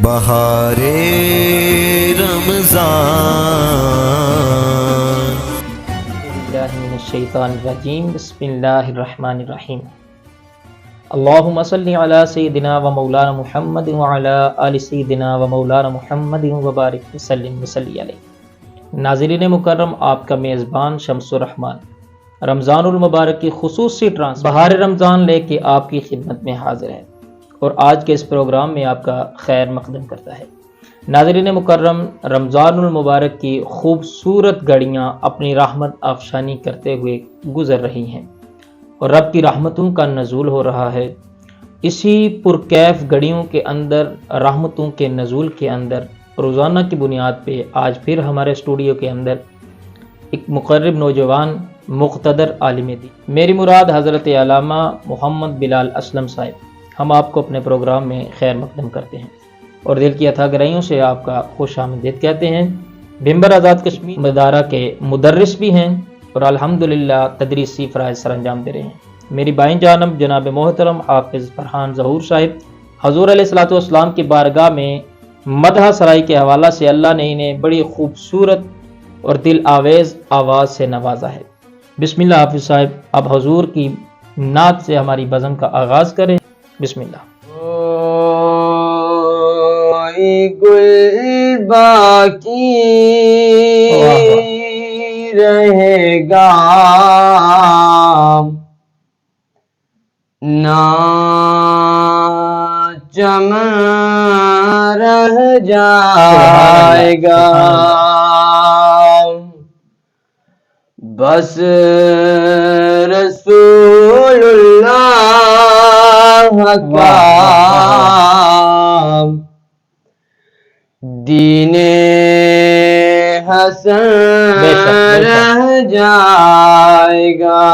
بہارے رمضان۔ باللہ من الشیطان الرجیم، بسم اللہ الرحمن الرحیم۔ اللہم صلی علی سیدنا و مولانا محمد وعلی آل سیدنا و مولانا محمد وبارک وسلم وصلی علیہ۔ ناظرین مکرم، آپ کا میزبان شمس الرحمن رمضان المبارک کی خصوصی بہار رمضان لے کے آپ کی خدمت میں حاضر ہے اور آج کے اس پروگرام میں آپ کا خیر مقدم کرتا ہے۔ ناظرین مکرم، رمضان المبارک کی خوبصورت گھڑیاں اپنی رحمت افشانی کرتے ہوئے گزر رہی ہیں اور رب کی رحمتوں کا نزول ہو رہا ہے۔ اسی پرکیف گھڑیوں کے اندر، رحمتوں کے نزول کے اندر، روزانہ کی بنیاد پہ آج پھر ہمارے اسٹوڈیو کے اندر ایک مقرب نوجوان مقتدر عالم دین، میری مراد حضرت علامہ محمد بلال اسلم صاحب، ہم آپ کو اپنے پروگرام میں خیر مقدم کرتے ہیں اور دل کی اتھا گہرائیوں سے آپ کا خوش آمدید کہتے ہیں۔ بھمبر آزاد کشمیر مدارہ کے مدرس بھی ہیں اور الحمدللہ تدریسی فرائض سر انجام دے رہے ہیں۔ میری بائیں جانب جناب محترم حافظ فرحان ظہور صاحب، حضور علیہ الصلوۃ والسلام کی بارگاہ میں مدح سرائی کے حوالہ سے اللہ نے انہیں بڑی خوبصورت اور دل آویز آواز سے نوازا ہے۔ بسم اللہ حافظ صاحب، اب حضور کی نعت سے ہماری بزم کا آغاز کریں۔ بسم اللہ۔ گل باقی رہے گا نہ چمن رہ جائے گا، بس رسول اللہ کا دین حسن رہ جائے گا۔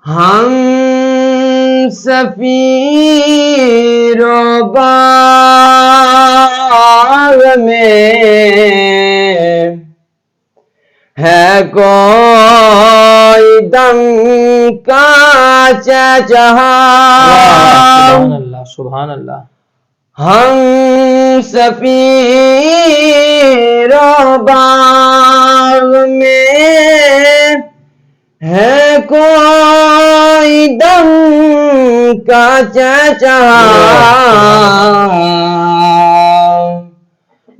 ہم سفیر و بار میں ہے کوئی دم کا چہچہا، سبحان اللہ، سبحان اللہ۔ ہم سفیر و باغ میں ہے کوئی دم کا چہچہا،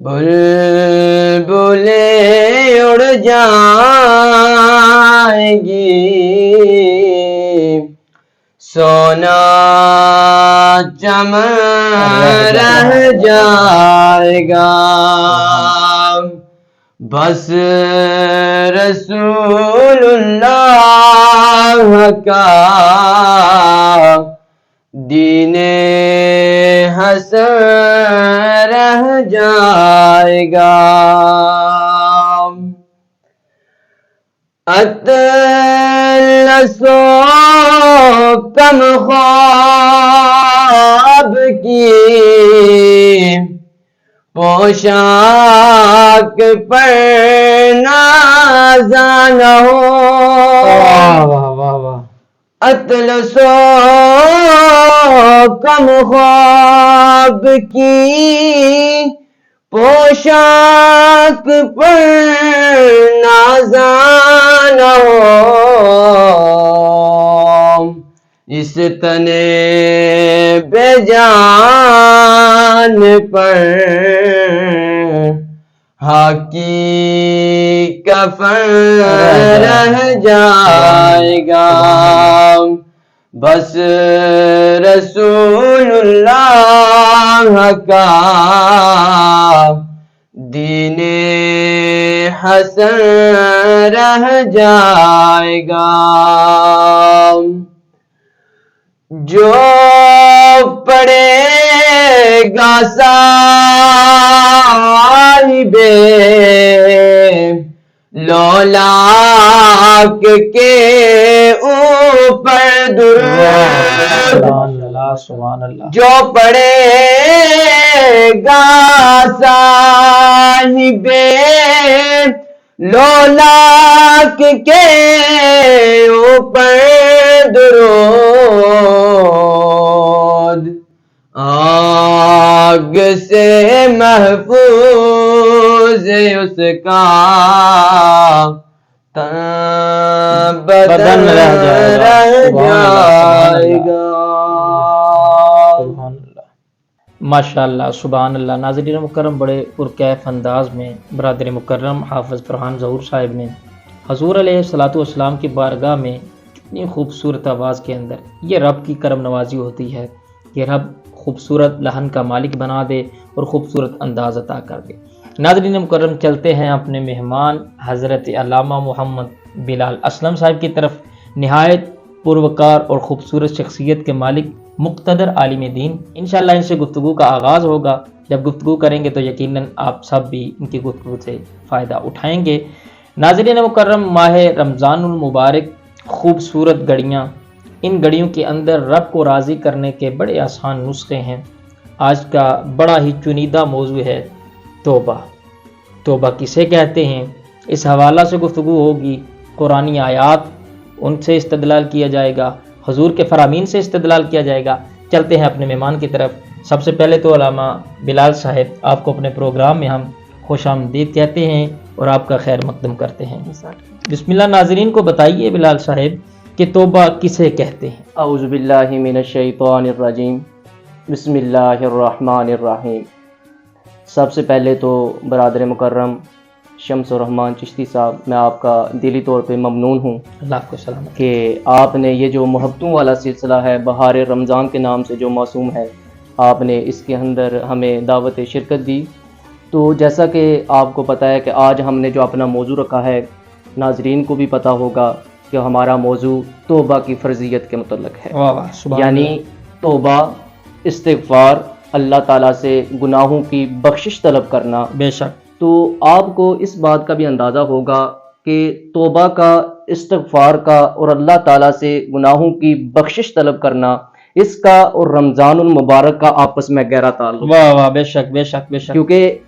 بلبلیں اڑ جائیں گی، سونا چمن رہ جائے گا، بس رسول اللہ کا دین حسن رہ جائے گا۔ اطلس و کم خواب کی پوشاک پر نازاں نہ ہو، اطلس و کم خواب کی پوشاک پر نازاں نہ ہو، اس تنے بے جان پر حاکی کفن رہ جائے گا، بس رسول اللہ کا دین حسن رہ جائے گا۔ جو پڑے گا صاحب لولاک کے اوپر درود، سبحان اللہ۔ جو پڑے گا صاحب لولاک کے اوپر درود، آگ سے محفوظ اس کا بدن رہ جائے گا. ماشاء اللہ، سبحان اللہ. ناظرین مکرم، بڑے پرکیف انداز میں برادر مکرم حافظ فرحان ظہور صاحب نے حضور علیہ الصلوۃ والسلام کی بارگاہ میں کتنی خوبصورت آواز کے اندر، یہ رب کی کرم نوازی ہوتی ہے کہ رب خوبصورت لہن کا مالک بنا دے اور خوبصورت انداز عطا کر دے. ناظرین مکرم، چلتے ہیں اپنے مہمان حضرت علامہ محمد بلال اسلم صاحب کی طرف. نہایت پروکار اور خوبصورت شخصیت کے مالک، مقتدر عالم دین. انشاءاللہ ان سے گفتگو کا آغاز ہوگا. جب گفتگو کریں گے تو یقیناً آپ سب بھی ان کی گفتگو سے فائدہ اٹھائیں گے. ناظرین مکرم، ماہ رمضان المبارک، خوبصورت گھڑیاں. ان گھڑیوں کے اندر رب کو راضی کرنے کے بڑے آسان نسخے ہیں. آج کا بڑا ہی چنیدہ موضوع ہے توبہ. توبہ کسے کہتے ہیں، اس حوالہ سے گفتگو ہوگی. قرآنی آیات، ان سے استدلال کیا جائے گا، حضور کے فرامین سے استدلال کیا جائے گا. چلتے ہیں اپنے مہمان کی طرف. سب سے پہلے تو علامہ بلال صاحب، آپ کو اپنے پروگرام میں ہم خوش آمدید کہتے ہیں اور آپ کا خیر مقدم کرتے ہیں. بسم اللہ. ناظرین کو بتائیے بلال صاحب کہ توبہ کسے کہتے ہیں. اعوذ باللہ من الشیطان الرجیم، بسم اللہ الرحمن الرحیم. سب سے پہلے تو برادر مکرم شمس الرحمان چشتی صاحب، میں آپ کا دلی طور پہ ممنون ہوں اللہ آپ کو سلامت کہ آپ نے یہ جو محبتوں والا سلسلہ ہے بہار رمضان کے نام سے جو موسوم ہے، آپ نے اس کے اندر ہمیں دعوت شرکت دی. تو جیسا کہ آپ کو پتہ ہے کہ آج ہم نے جو اپنا موضوع رکھا ہے، ناظرین کو بھی پتہ ہوگا کہ ہمارا موضوع توبہ کی فرضیت کے متعلق ہے. واہ واہ، سبحان یعنی اللہ. توبہ، استغفار، اللہ تعالیٰ سے گناہوں کی بخشش طلب کرنا. بے شک. تو آپ کو اس بات کا بھی اندازہ ہوگا کہ توبہ کا، استغفار کا اور اللہ تعالیٰ سے گناہوں کی بخشش طلب کرنا، اس کا اور رمضان المبارک کا آپس میں گہرا تعلق. واہ واہ، بے شک بے شک بے شک. کیونکہ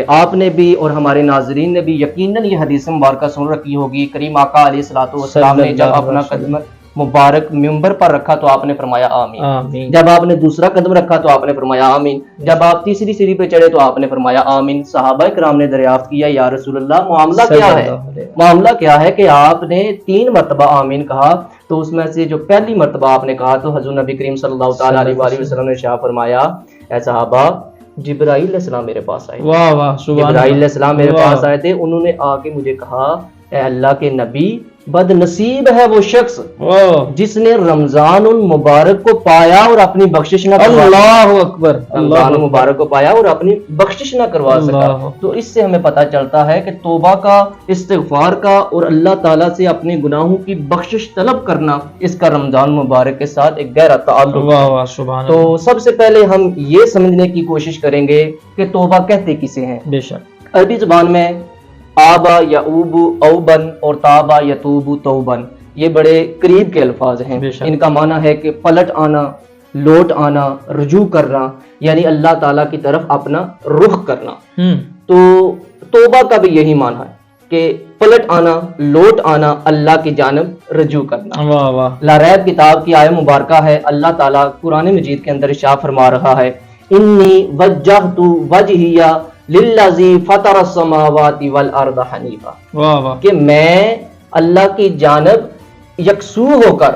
آپ نے بھی اور ہمارے ناظرین نے بھی یقیناً یہ حدیث مبارکہ سن رکھی ہوگی. کریم آقا علیہ الصلوۃ والسلام نے جب اپنا قدم مبارک منبر پر رکھا تو آپ نے فرمایا آمین. آمین. جب آپ نے دوسرا قدم رکھا تو آپ نے فرمایا آمین. جب آپ تیسری سیڑھی پہ چڑھے تو آپ نے فرمایا آمین. صحابہ کرام نے دریافت کیا، یا رسول اللہ معاملہ کیا ہے؟ معاملہ کیا ہے کہ آپ نے 3 مرتبہ آمین کہا؟ تو اس میں سے جو پہلی مرتبہ آپ نے کہا تو حضور نبی کریم صلی اللہ تعالیٰ علیہ وسلم نے ارشاد فرمایا، اے صحابہ، جبرائیل علیہ السلام میرے پاس آئے. واہ واہ، سبحان جبرائیل علیہ السلام میرے واہ. پاس آئے تھے. انہوں نے آ کے مجھے کہا، اے اللہ کے نبی، بد نصیب ہے وہ شخص جس نے رمضان المبارک کو پایا اور اپنی بخشش نہ کروا. اللہ اکبر. رمضان المبارک کو پایا اور اپنی بخشش نہ کروا سکا. تو اس سے ہمیں پتہ چلتا ہے کہ توبہ کا، استغفار کا اور اللہ تعالیٰ سے اپنے گناہوں کی بخشش طلب کرنا، اس کا رمضان مبارک کے ساتھ ایک گہرا تعلق. واہ واہ، سبحان اللہ. تو سب سے پہلے ہم یہ سمجھنے کی کوشش کریں گے کہ توبہ کہتے کسے ہیں. بے شک. عربی زبان میں آبا یعوب اوبن اور تابا یتوب توبن، یہ بڑے قریب کے الفاظ ہیں. ان کا معنی ہے کہ پلٹ آنا، لوٹ آنا، رجوع کرنا، یعنی اللہ تعالیٰ کی طرف اپنا رخ کرنا. تو توبہ کا بھی یہی معنی ہے کہ پلٹ آنا، لوٹ آنا، اللہ کی جانب رجوع کرنا. واہ واہ. لا ریب کتاب کی آیت مبارکہ ہے. اللہ تعالیٰ قرآن مجید کے اندر ارشاد فرما رہا ہے، انی وجہت وجہی للذی فطر السماوات والارض حنیفا. واہ واہ. کہ میں اللہ کی جانب یکسو ہو کر،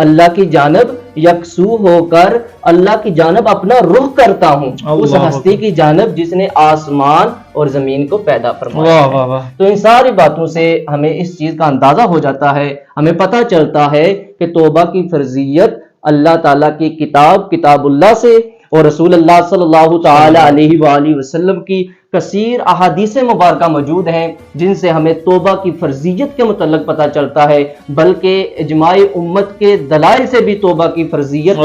اللہ کی جانب یکسو ہو کر اللہ کی جانب اپنا رخ کرتا ہوں، اس ہستی کی جانب جس نے آسمان اور زمین کو پیدا فرمایا. تو ان ساری باتوں سے ہمیں اس چیز کا اندازہ ہو جاتا ہے، ہمیں پتہ چلتا ہے کہ توبہ کی فرضیت اللہ تعالیٰ کی کتاب اللہ سے اور رسول اللہ صلی اللہ تعالی علیہ وآلہ وسلم کی کثیر احادیث مبارکہ موجود ہیں جن سے ہمیں توبہ کی فرضیت کے متعلق پتہ چلتا ہے، بلکہ اجماع امت کے دلائل سے بھی توبہ کی فرضیت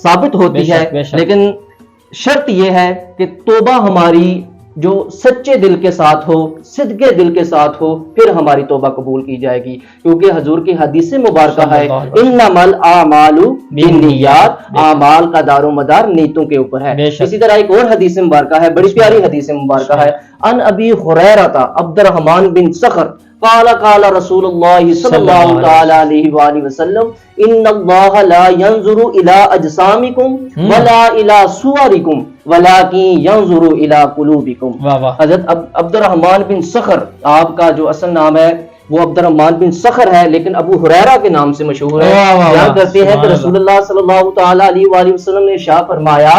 ثابت ہوتی ہے. لیکن شرط یہ ہے کہ توبہ ہماری جو سچے دل کے ساتھ ہو، صدقے دل کے ساتھ ہو، پھر ہماری توبہ قبول کی جائے گی. کیونکہ حضور کی حدیث مبارکہ ہے، انما الاعمال بالنیات، اعمال کا دار و مدار نیتوں کے اوپر ہے. اسی طرح ایک اور حدیث مبارکہ ہے، بڑی پیاری حدیث مبارکہ ہے، ان ابی ہریرہ عبد الرحمن بن صخر قال قال رسول اللہ صلی اللہ تعالی علیہ وآلہ وسلم ان اللہ لا ينظر الى اجسامکم ولا الى صورکم وَلَٰكِن يَنظُرُ إِلَىٰ قُلُوبِكُمْ۔ واہ واہ، حضرت عبد الرحمن بن صخر، آپ کا جو اصل نام ہے وہ عبد الرحمن بن صخر ہے لیکن ابو ہریرہ کے نام سے مشہور ہے۔ واہ واہ بیان واہ، کرتے ہیں کہ سبحان رسول اللہ صلی اللہ تعالی علیہ وآلہ وسلم نے ارشاد فرمایا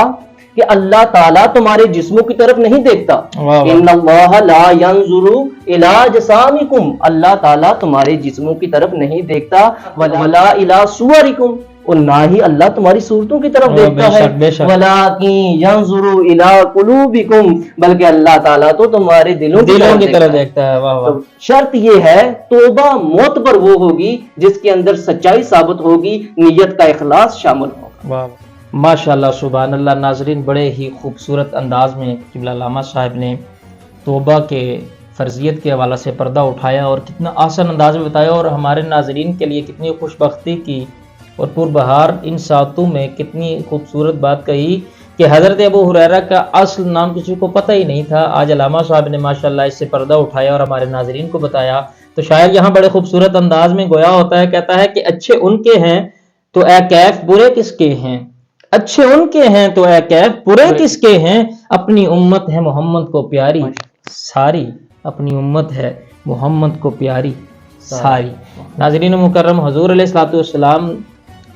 کہ اللہ تعالیٰ تمہارے جسموں کی طرف نہیں دیکھتا۔ واہ واہ، ان اللہ لا ينظر الى اجسامکم، اللہ تعالیٰ تمہارے جسموں کی طرف نہیں دیکھتا، ولا الى صورکم، اور نہ ہی اللہ تمہاری صورتوں کی طرف دیکھتا بے ہے، شک، بے شک۔ وَلَٰكِن يَنظُرُ إِلَىٰ قُلُوبِكُمْ، بلکہ اللہ تعالیٰ تو تمہارے دلوں کی طرف دیکھتا ہے۔ واہ واہ، تو شرط یہ ہے توبہ معتبر وہ ہوگی جس کے اندر سچائی ثابت ہوگی، نیت کا اخلاص شامل ہوگا۔ واہ ماشاءاللہ سبحان اللہ۔ ناظرین، بڑے ہی خوبصورت انداز میں قبلہ علامہ صاحب نے توبہ کے فرضیت کے حوالے سے پردہ اٹھایا اور کتنا آسان انداز میں بتایا، اور ہمارے ناظرین کے لیے کتنی خوش بختی کی اور پربہار ان ساتوں میں کتنی خوبصورت بات کہی کہ حضرت ابو ہریرہ کا اصل نام کسی کو پتہ ہی نہیں تھا۔ آج علامہ صاحب نے ماشاءاللہ اس سے پردہ اٹھایا اور ہمارے ناظرین کو بتایا، تو شاید یہاں بڑے خوبصورت انداز میں گویا ہوتا ہے، کہتا ہے کہ اچھے ان کے ہیں تو اے کیف برے کس کے ہیں، اچھے ان کے ہیں تو اے کیف برے کس کے ہیں، اپنی امت ہے محمد کو پیاری ساری، اپنی امت ہے محمد کو پیاری ساری۔ ناظرین مکرم، حضور علیہ الصلوۃ والسلام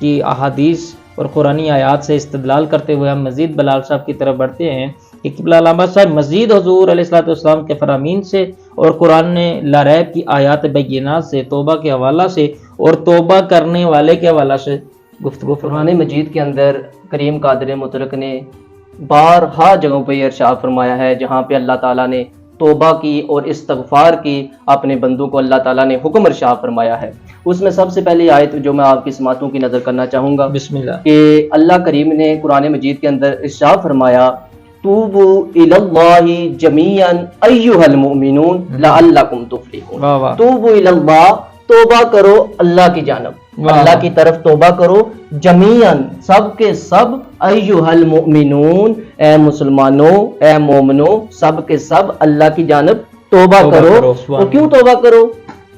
کی احادیث اور قرآنی آیات سے استدلال کرتے ہوئے ہم مزید بلال صاحب کی طرف بڑھتے ہیں کہ قبلہ علامہ صاحب مزید حضور علیہ الصلوۃ والسلام کے فرامین سے اور قرآن نے لا ریب کی آیات بینات سے توبہ کے حوالہ سے اور توبہ کرنے والے کے حوالہ سے گفتگو قرآن مجید کے اندر کریم قادر مطلق نے بارہا جگہوں پہ یہ ارشاد فرمایا ہے جہاں پہ اللہ تعالیٰ نے توبہ کی اور استغفار کی، اپنے بندوں کو اللہ تعالیٰ نے حکم ارشاد فرمایا ہے۔ اس میں سب سے پہلی آیت جو میں آپ کی سماعتوں کی نظر کرنا چاہوں گا، بسم اللہ، کہ اللہ کریم نے قرآن مجید کے اندر ارشاد فرمایا توبوا الی اللہ جمیعا ایھا المؤمنون لعلکم تفلحون۔ واہ واہ، توبوا الی اللہ، توبہ کرو اللہ کی جانب، اللہ کی طرف توبہ کرو، جمیعاً سب کے سب، ایھا المؤمنون اے مسلمانوں، اے مومنوں، سب کے سب اللہ کی جانب توبہ کرو۔ اور کیوں توبہ کرو؟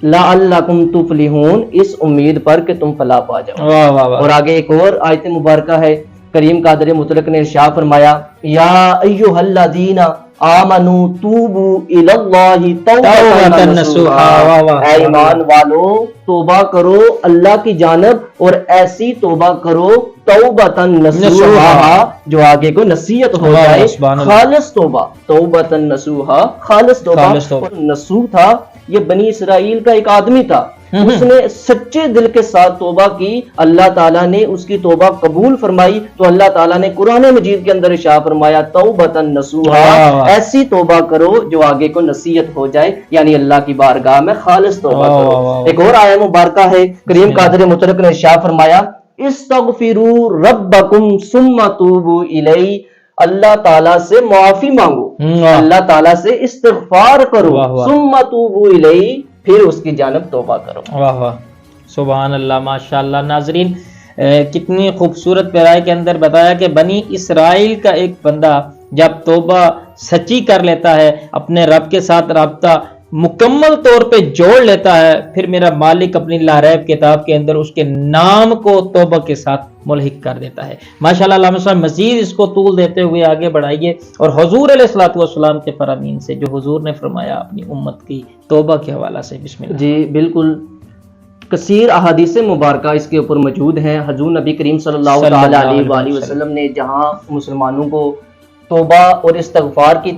لعلکم تفلحون، اس امید پر کہ تم فلاح پا جاؤ۔ واہ واہ واہ، اور آگے ایک اور آیت مبارکہ ہے، کریم قادر مطلق نے ارشاد فرمایا یا ایھا الذین آمنوا توبوا الی اللہ توبۃ نصوحا، اے ایمان والو توبہ کرو اللہ کی جانب اور ایسی توبہ کرو توبۃ نصوحا جو آگے کو نصیحت ہو جائے، خالص توبہ، توبۃ نصوحا خالص توبہ۔ نصوح تھا یہ بنی اسرائیل کا ایک آدمی تھا، اس نے سچے دل کے ساتھ توبہ کی، اللہ تعالیٰ نے اس کی توبہ قبول فرمائی، تو اللہ تعالیٰ نے قرآن مجید کے اندر ارشاد فرمایا توبۃ نصوحا، ایسی توبہ کرو جو آگے کو نصیحت ہو جائے، یعنی اللہ کی بارگاہ میں خالص توبہ کرو۔ ایک اور آیت مبارکہ ہے، کریم قادر مطلق نے ارشاد فرمایا استغفروا ربکم ثم توبوا الیہ، اللہ تعالیٰ سے معافی مانگو، اللہ تعالیٰ سے استغفار کرو، ثم توبوا الیہ، پھر اس کی جانب توبہ کرو۔ واہ واہ، سبحان اللہ، ماشاءاللہ۔ ناظرین، کتنی خوبصورت پیرائے کے اندر بتایا کہ بنی اسرائیل کا ایک بندہ جب توبہ سچی کر لیتا ہے، اپنے رب کے ساتھ رابطہ مکمل طور پہ جوڑ لیتا ہے، پھر میرا مالک اپنی لا ریب کتاب کے اندر اس کے نام کو توبہ کے ساتھ ملحق کر دیتا ہے۔ ماشاءاللہ علامہ صاحب مزید اس کو طول دیتے ہوئے آگے بڑھائیے اور حضور علیہ الصلوۃ والسلام کے فرامین سے جو حضور نے فرمایا اپنی امت کی توبہ کے حوالہ سے، بسم اللہ۔ جی بالکل، کثیر احادیث مبارکہ اس کے اوپر موجود ہیں۔ حضور نبی کریم صلی اللہ تعالی علیہ وآلہ وسلم نے جہاں مسلمانوں کو توبہ اور استغفار کی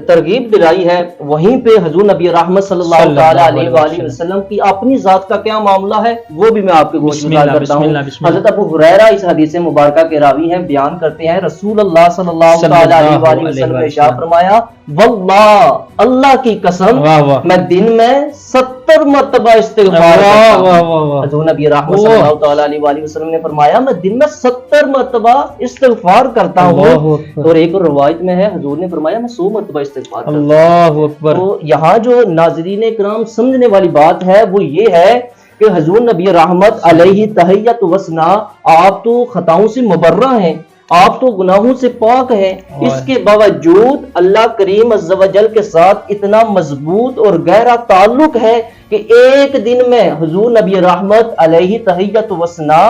ترغیب دلائی ہے، وہیں پہ حضور نبی رحمت صلی اللہ تعالی علیہ وآلہ وسلم کی اپنی ذات کا کیا معاملہ ہے وہ بھی میں آپ کے گوش گزار کرتا ہوں۔ حضرت ابو ہریرہ اس حدیث مبارکہ کے راوی ہیں، بیان کرتے ہیں رسول اللہ صلی اللہ تعالی علیہ وآلہ وسلم نے ارشاد فرمایا واللہ، اللہ کی قسم، میں دن میں 70 مرتبہ استغفار کرتا ہوں۔ حضور نبی رحمت صلی اللہ تعالی علیہ وآلہ وسلم نے فرمایا میں دن میں 70 مرتبہ استغفار کرتا ہوں، اور ایک روایت میں ہے حضور نے فرمایا میں 100 مرتبہ استغفار کرتا ہوں۔ اللہ اکبر۔ تو یہاں جو ناظرین کرام سمجھنے والی بات ہے وہ یہ ہے کہ حضور نبی رحمت علیہ تحیت و ثنا، آپ تو خطاؤں سے مبرہ ہیں، آپ تو گناہوں سے پاک ہیں، اس کے باوجود اللہ کریم عز و جل کے ساتھ اتنا مضبوط اور گہرا تعلق ہے کہ ایک دن میں حضور نبی رحمت علیہ تحیت و ثنا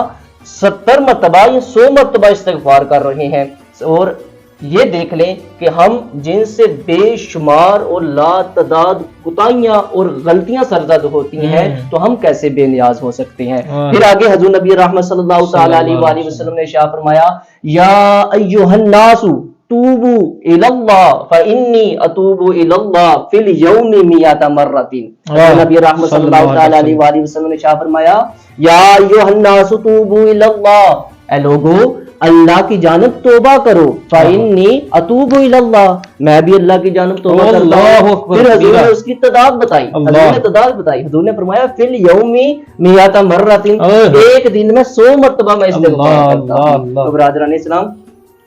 70 مرتبہ یا 100 مرتبہ استغفار کر رہے ہیں۔ اور یہ دیکھ لیں کہ ہم جن سے بے شمار اور لا تعداد کوتاہیاں اور غلطیاں سرزد ہوتی ہیں تو ہم کیسے بے نیاز ہو سکتے ہیں. پھر آگے حضور نبی رحمت صلی اللہ تعالی علیہ وآلہ وسلم نے ارشاد فرمایا یا ایھا الناس توبوا الی اللہ فانی اتوب الی اللہ فی الیوم 100 مرۃ. نبی رحمت صلی اللہ تعالی علیہ وآلہ وسلم نے ارشاد فرمایا یا ایھا الناس توبوا الی اللہ، اے لوگو اللہ کی جانب توبہ کرو، فإنی اتوب الی اللہ، میں بھی اللہ کی جانب توبہ کرتا ہوں. پھر حضور نے اس کی تعداد بتائی، حضور نے فرمایا فی الیوم 100 مرۃ، ایک دن میں 100 مرتبہ میں استغفار کرتا ہوں. تو برادران اسلام،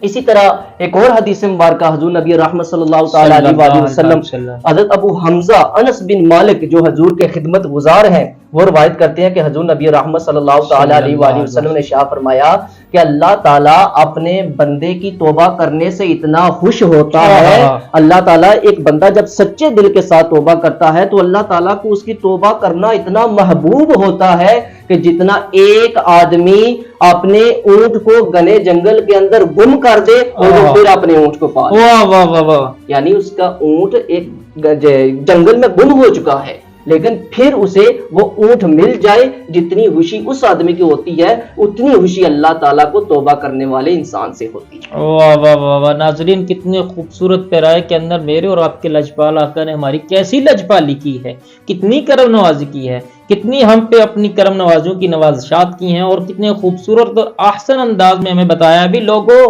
اسی طرح ایک اور حدیث مبارکہ حضور نبی رحمت صلی اللہ تعالی علیہ وآلہ وسلم حضرت ابو حمزہ انس بن مالک جو حضور کے خدمت گزار ہیں وہ روایت کرتے ہیں کہ حضور نبی رحمت صلی اللہ تعالی علیہ وآلہ وسلم نے ارشاد فرمایا کہ اللہ تعالیٰ اپنے بندے کی توبہ کرنے سے اتنا خوش ہوتا ہے. اللہ تعالیٰ ایک بندہ جب سچے دل کے ساتھ توبہ کرتا ہے تو اللہ تعالیٰ کو اس کی توبہ کرنا اتنا محبوب ہوتا ہے کہ جتنا ایک آدمی اپنے اونٹ کو گھنے جنگل کے اندر گم کر دے اور وہ پھر اپنے اونٹ کو پا لے. یعنی اس کا اونٹ ایک جنگل میں گم ہو چکا ہے لیکن پھر اسے وہ اونٹ مل جائے، جتنی خوشی اس آدمی کی ہوتی ہے اتنی خوشی اللہ تعالیٰ کو توبہ کرنے والے انسان سے ہوتی ہے. واہ واہ واہ واہ. ناظرین، کتنے خوبصورت پیرائے کے اندر میرے اور آپ کے لجپال آقا نے ہماری کیسی لجپالی کی ہے، کتنی کرم نوازی کی ہے، کتنی ہم پہ اپنی کرم نوازیوں کی نوازشات کی ہیں، اور کتنے خوبصورت اور احسن انداز میں ہمیں بتایا بھی لوگوں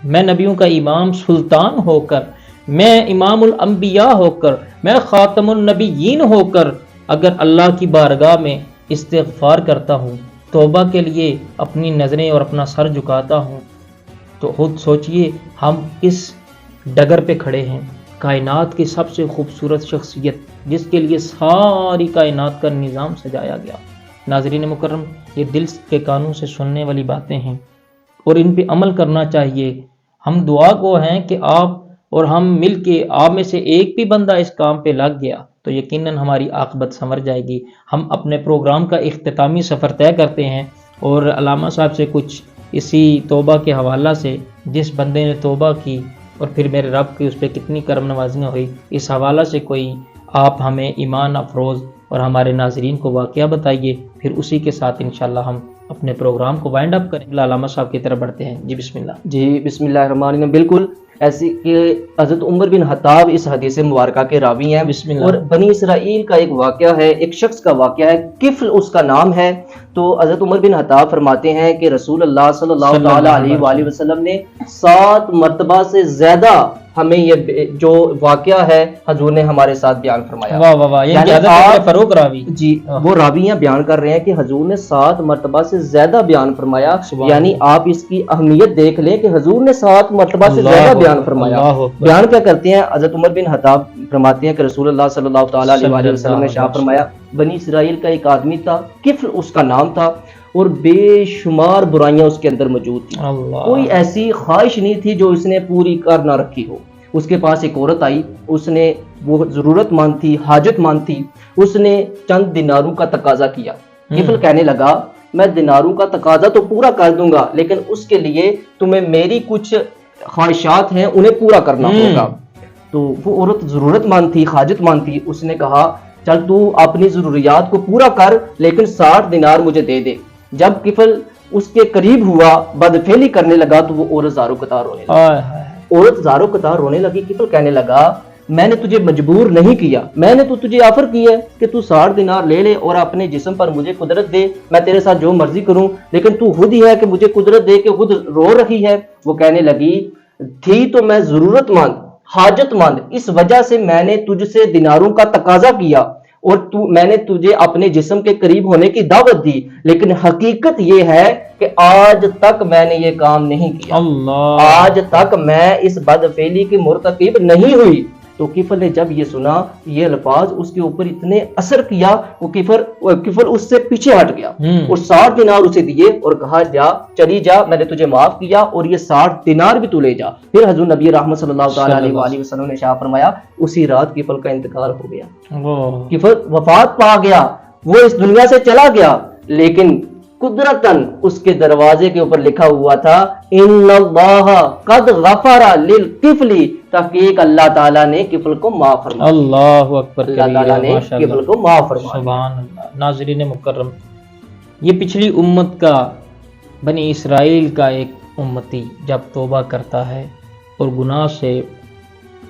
میں نبیوں کا امام سلطان ہو کر، میں امام الانبیاء ہو کر، میں خاتم النبیین ہو کر اگر اللہ کی بارگاہ میں استغفار کرتا ہوں، توبہ کے لیے اپنی نظریں اور اپنا سر جھکاتا ہوں، تو خود سوچئے ہم کس ڈگر پہ کھڑے ہیں. کائنات کی سب سے خوبصورت شخصیت جس کے لیے ساری کائنات کا نظام سجایا گیا. ناظرین مکرم، یہ دل کے کانوں سے سننے والی باتیں ہیں اور ان پہ عمل کرنا چاہیے. ہم دعا کو ہیں کہ آپ اور ہم مل کے، آپ میں سے ایک بھی بندہ اس کام پہ لگ گیا تو یقیناً ہماری عاقبت سنور جائے گی. ہم اپنے پروگرام کا اختتامی سفر طے کرتے ہیں اور علامہ صاحب سے کچھ اسی توبہ کے حوالہ سے، جس بندے نے توبہ کی اور پھر میرے رب کی اس پہ کتنی کرم نوازیاں ہوئی، اس حوالہ سے کوئی آپ ہمیں ایمان افروز اور ہمارے ناظرین کو واقعہ بتائیے، پھر اسی کے ساتھ انشاءاللہ ہم اپنے پروگرام کو وائنڈ اپ کریں. علامہ صاحب کی طرف بڑھتے ہیں. جی بسم اللہ. جی بسم اللہ الرحمن الرحیم. بالکل ایسی کہ حضرت عمر بن خطاب اس حدیث مبارکہ کے راوی ہیں. بسم اللہ. اور بنی اسرائیل کا ایک واقعہ ہے، ایک شخص کا واقعہ ہے، کفل اس کا نام ہے. تو حضرت عمر بن خطاب فرماتے ہیں کہ رسول اللہ صلی اللہ تعالی علیہ وآلہ وسلم نے 7 مرتبہ سے زیادہ ہمیں یہ جو واقعہ ہے حضور نے ہمارے ساتھ بیان فرمایا. واہ واہ واہ. یعنی فاروق راوی جی وہ راویاں بیان کر رہے ہیں کہ حضور نے 7 مرتبہ سے زیادہ بیان فرمایا. یعنی آپ اس کی اہمیت دیکھ لیں کہ حضور نے 7 مرتبہ سے زیادہ بیان فرمایا. بیان کیا کرتے ہیں؟ حضرت عمر بن خطاب فرماتے ہیں کہ رسول اللہ صلی اللہ تعالی علیہ وآلہ وسلم نے شاہ فرمایا بنی اسرائیل کا ایک آدمی تھا، کفل اس کا نام تھا، اور بے شمار برائیاں اس کے اندر موجود تھیں. کوئی ایسی خواہش نہیں تھی جو اس نے پوری کر نہ رکھی ہو. اس کے پاس ایک عورت آئی، اس نے وہ ضرورت مند تھی، حاجت مند تھی، اس نے چند دیناروں کا تقاضا کیا. کفل کہنے لگا میں دیناروں کا تقاضا تو پورا کر دوں گا لیکن اس کے لیے تمہیں میری کچھ خواہشات ہیں انہیں پورا کرنا ہوگا. تو وہ عورت ضرورت مند تھی، حاجت مند تھی. اس نے کہا چل تو اپنی ضروریات کو پورا کر لیکن 60 دینار مجھے دے دے. جب کفل اس کے قریب ہوا، بدفعلی کرنے لگا تو وہ عورت زارو قطار رونے لگی. عورت زارو قطار رونے لگی. کفل کہنے لگا میں نے تجھے مجبور نہیں کیا، میں نے تو تجھے آفر کیا ہے کہ تو 60 دینار لے لے اور اپنے جسم پر مجھے قدرت دے، میں تیرے ساتھ جو مرضی کروں، لیکن تو خود ہی ہے کہ مجھے قدرت دے کے خود رو رہی ہے. وہ کہنے لگی تھی تو میں ضرورت مند، حاجت مند، اس وجہ سے میں نے تجھ سے دیناروں کا تقاضا کیا اور میں نے تجھے اپنے جسم کے قریب ہونے کی دعوت دی، لیکن حقیقت یہ ہے کہ آج تک میں نے یہ کام نہیں کیا. آج تک میں اس بدفعلی کی مرتکب نہیں ہوئی. تو کفل نے جب یہ سنا، یہ الفاظ اس کے اوپر اتنے اثر کیا، وہ کفل اس سے پیچھے ہٹ گیا اور 60 دینار اسے دیے اور کہا جا، چلی جا، میں نے تجھے معاف کیا اور یہ 60 دینار بھی تو لے جا. پھر حضور نبی رحمت صلی اللہ تعالی علیہ وآلہ وسلم نے شاہ فرمایا اسی رات کفل کا انتقال ہو گیا. کفل وفات پا گیا، وہ اس دنیا سے چلا گیا. لیکن قدرتاً اس کے دروازے کے اوپر لکھا ہوا تھا ان اللہ قد غفر للطفل، تحقیق اللہ تعالیٰ نے طفل کو معاف فرمایا. اللہ اکبر اللہ تعالیٰ نے طفل کو معاف فرمایا. سبحان اللہ. ناظرین مکرم، یہ پچھلی امت کا، بنی اسرائیل کا ایک امتی جب توبہ کرتا ہے اور گناہ سے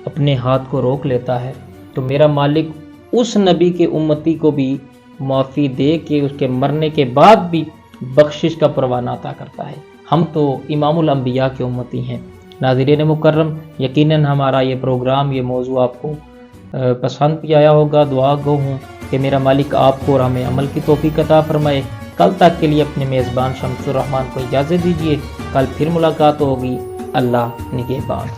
اپنے ہاتھ کو روک لیتا ہے تو میرا مالک اس نبی کے امتی کو بھی معافی دے کے اس کے مرنے کے بعد بھی بخشش کا پروانہ عطا کرتا ہے. ہم تو امام الانبیاء کے امتی ہیں. ناظرین مکرم، یقیناً ہمارا یہ پروگرام، یہ موضوع آپ کو پسند بھی آیا ہوگا. دعا گو ہوں کہ میرا مالک آپ کو اور ہمیں عمل کی توفیق عطا فرمائے. کل تک کے لیے اپنے میزبان شمس الرحمان کو اجازت دیجیے. کل پھر ملاقات ہوگی. اللہ نگہبان.